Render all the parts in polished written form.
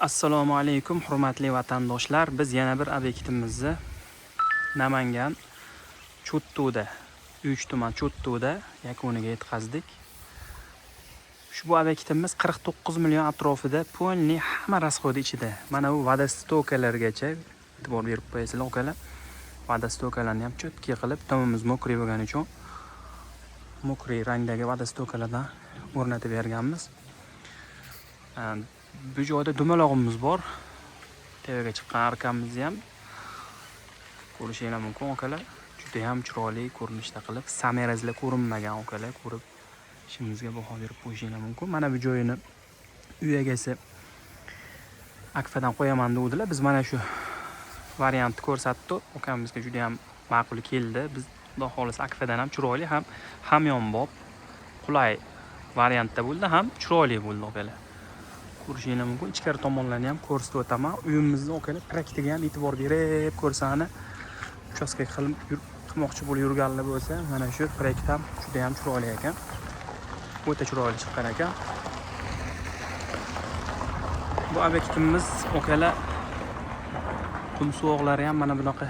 Assalomu alaykum hurmatli vatandoshlar. Biz yana bir obyektimizni Namangan Chottuda, 3 tuman Chottuda yakuniga yetkazdik. Ushbu obyektimiz 49 million atrofida polni hamma rasxodi ichida. Mana bu vodostokalargacha e'tibor berib qo'yasizlar ukalar. Vodostokalarni ham cho'tki qilib, tomimiz mokriy bo'lgani uchun mokriy rangdagi vodostokalardan o'rnatib berganmiz. Bu joyda dumalog'imiz bor. Tevaga chiqqan arkamizni ham ko'rishingiz mumkin ukalar. Juda ham chiroyli ko'rinishda qilib, samerazlar ko'rinmagan ukalar, ko'rib ishimizga baho berib qo'yishingiz mumkin. Mana bu joyini uy egasi akfadan qo'yaman dedilar. Biz mana shu variantni ko'rsatdik. Ukamizga juda ham ma'qul keldi. Biz xudo xohlasa akfadan ham chiroyli, ham hamyonbop, qulay variantda bo'ldi, ham chiroyli bo'ldi ukalar. Ko'rishingiz mumkin. Ichkari tomonlarni ham ko'rsatib o'taman. Uyimizni ukalar praktikaga ham e'tibor berib ko'rsani, uchastka qilmoqchi bo'lib yurganlar bo'lsa, mana shu proyekt ham juda ham chiroyli ekan. O'ta chiroyli chiqqan ekan. Bu obyektimiz ukalar qum suvoqlari ham mana bunaqa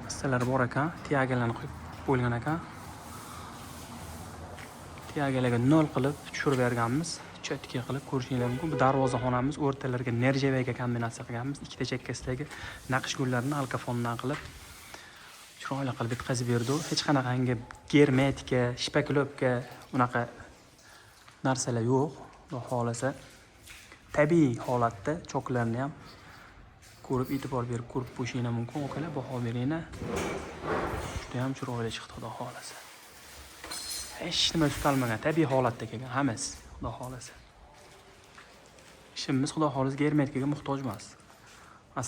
qissalar bor ekan. Tiyagalarni qo'yib qo'yilgan ekan. Tiyagalarga 0 qilib tushirib berganmiz. Cho'tki qilib ko'rishingiz mumkin. Bu darvozaxonamiz, o'rtalariga nerjevaga kombinatsiya qilganmiz. Ikkita chekkasidagi naqsh gullarni alkafondan qilib chiroyli qilib bitkazib berdi. Hech qanaqangi germetika, shpaklovka unaqa narsalar yo'q. Xudo xolasa tabiiy holatda choklarni ham ko'rib e'tibor berib ko'rib qo'yishingiz mumkin. Ukalar baho beringlar. Juda ham chiroyli chiqdi xudo xolasa. Hech nima tutalmagan, tabiiy holatda kelgan hammasi. Xudo xolasa. Ishimiz xudo xolasa germetikaga muhtoj emas.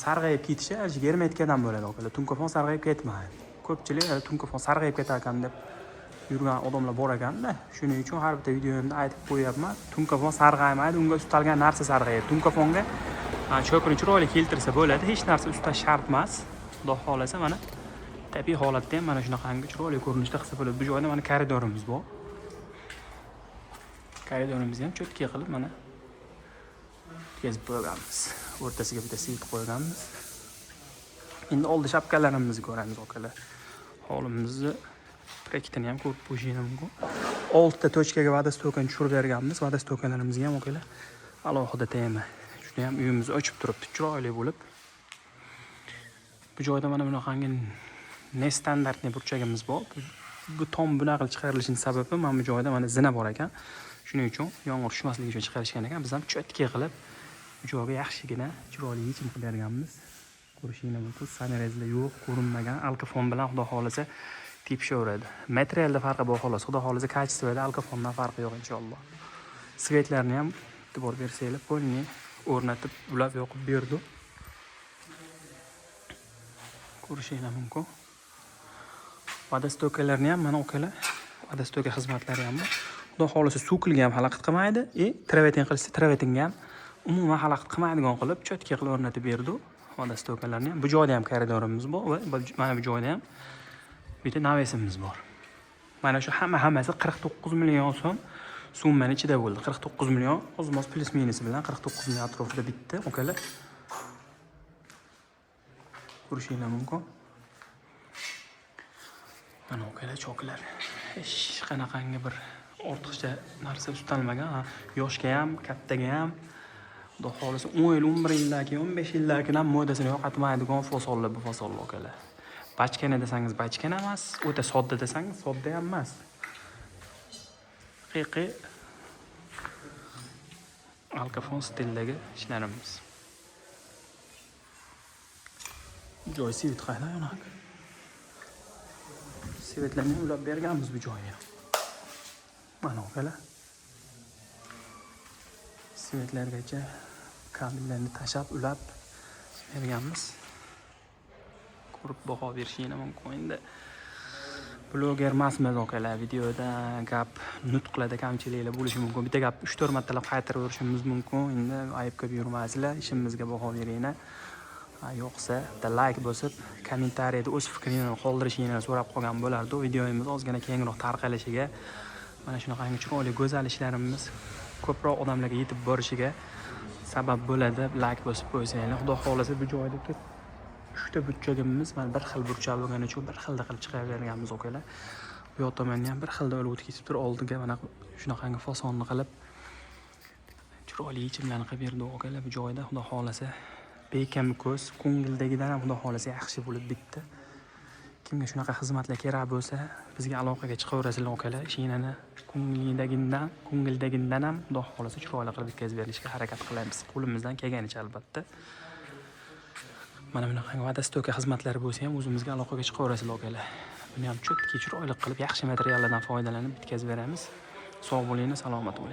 Sarg'ayib ketishi germetikadan bo'ladi ukalar. Tunkafon sarg'ayib ketmaydi. Ko'pchilik tunkafon sarg'ayib ketar ekan deb yurgan odamlar bor ekanda, shuning uchun har bitta videomda aytib qo'yapman. Tunkafon sarg'aymaydi, unga ustalgan narsa sarg'ayadi. Tunkafonga chokni chiroyli keltirsa bo'ladi, hech narsa ustash shart emas. Xudo xolasa mana tabiiy holatda ham mana shunaqangi chiroyli ko'rinishda qilsa bo'ladi. Bu joyda mana koridorimiz bor. Koridorimizni ham cho'tki qilib mana kezib qo'yganmiz. O'rtasiga bitta svit qo'yganmiz. Endi oldi shapkalarimizni ko'ramiz ukalar. Hovlimizni proyektini ham ko'rib qo'yishingiz mumkin. 6 ta tochkaga vodostokani tushirib berganmiz. Vodostokalarimizga ham ukalar alohida tema. Juda ham uyimizni ochib turibdi, chiroyli bo'lib. Bu joyda mana bunaqangi nestandartli burchagimiz bor. Bu tom bunaqa chiqarilishining sababi mana bu joyda mana zina bor ekan. Shuning uchun yomg'ir tushmasligi uchun chiqarishgan ekan. Biz ham cho'tki qilib bu joyga yaxshigina chiroyli yechim qilib berganmiz. Ko'rishingiz mumkin. Samerezlar yo'q, ko'rinmagan alkafon bilan xudo xolasa tepishaveradi. Materialda farqi bor xolos. Xudo xolasa kачествоda alkafondan farqi yo'q inshaalloh. Svetlarni ham e'tibor bersanglar, polni o'rnatib, ulab yoqib berdi. Ko'rishingiz mumkin. Vodostokalarni ham mana ukalar, vodostoka xizmatlari ham bor. Xudo xolasa sukilga ham xalaqit qilmaydi, travetin qilsa travetinga ham umuman xalaqit qilmaydigan qilib cho'tki qilib o'rnatib berdi. Vodostokalarni ham. Bu joyda ham koridorimiz bor va mana bu joyda ham bitta navesimiz bor. Mana shu hammasi 49 million so'm summaning ichida bo'ldi. 49 million, o'zimiz plus minus bilan 49 million atrofida bitta ukalar. Ko'rishingiz mumkin. Mana ukalar choklar. Hech qanaqangi bir ortiqcha narsa tutalmagan. Yoshga ham, kattaga ham, xudo xolasa 10 yil, 11 yildan keyin, 15 yildan keyin ham modasini yo'qotmaydigan fasollar bu fasollar ukalar. Bachkana desangiz bachkana emas, o'ta sodda desangiz sodda ham emas. Haqiqiy alkafon stildagi ishlarimiz. Joy svit qayda yo'q. Svetlarni ulab berganmiz bu joyga. Mana ukalar. Svetlargacha kabellarni tashab ulab berganmiz. Ko'rib baho berishingiz mumkin. Endi bloger emasmiz ukalar. Videoda gap nutqlarda kamchiliklar bo'lishi mumkin. Bitta gap 3-4 martalab qaytarib o'rishimiz mumkin. Endi ayibga buyurmaysizlar, ishimizga baho beringlar. Yo'qsa bitta like bosib, kommentariyada o'z fikringizni qoldirishingizni so'rab qolgan bo'lardi. Videomiz ozgina kengroq tarqalishiga, mana shunaqangi chiroyli go'zal ishlarimiz ko'proq odamlarga yetib borishiga sabab bo'ladi. Like bosib qo'ysanglar. Xudo xolasa bu joyda 3ta burchagimiz mana bir xil burchak bo'lgani uchun bir xilda qilib chiqaraverganmiz okalar. Bu yoq tomonda ham bir xilda olib o'tib ketib turib, oldiga mana shunaqangi fasonni qilib chiroyli yechimlarni qilib berdi okalar bu joyda. Xudo xolasa bekam ko'z, ko'ngildagidan ham xudo xolasa yaxshi bo'lib bitdi. Kimga shunaqa xizmatlar kerak bo'lsa, bizga aloqaga chiqaverasizlar okalar. Ishinglarni ko'ngildagidan ham xudo xolasa chiroyli qilib bitkazib berishga harakat qilamiz. Qo'limizdan kelganicha albatta. Mana bunaqa vadastoka xizmatlari bo'lsa ham o'zimizga aloqaga chiqaverasizlar okalar. Buni ham cho'tki chiroyli qilib yaxshi materiallardan foydalanib bitkazib beramiz. Sog' bo'linglar, salomat bo'ling.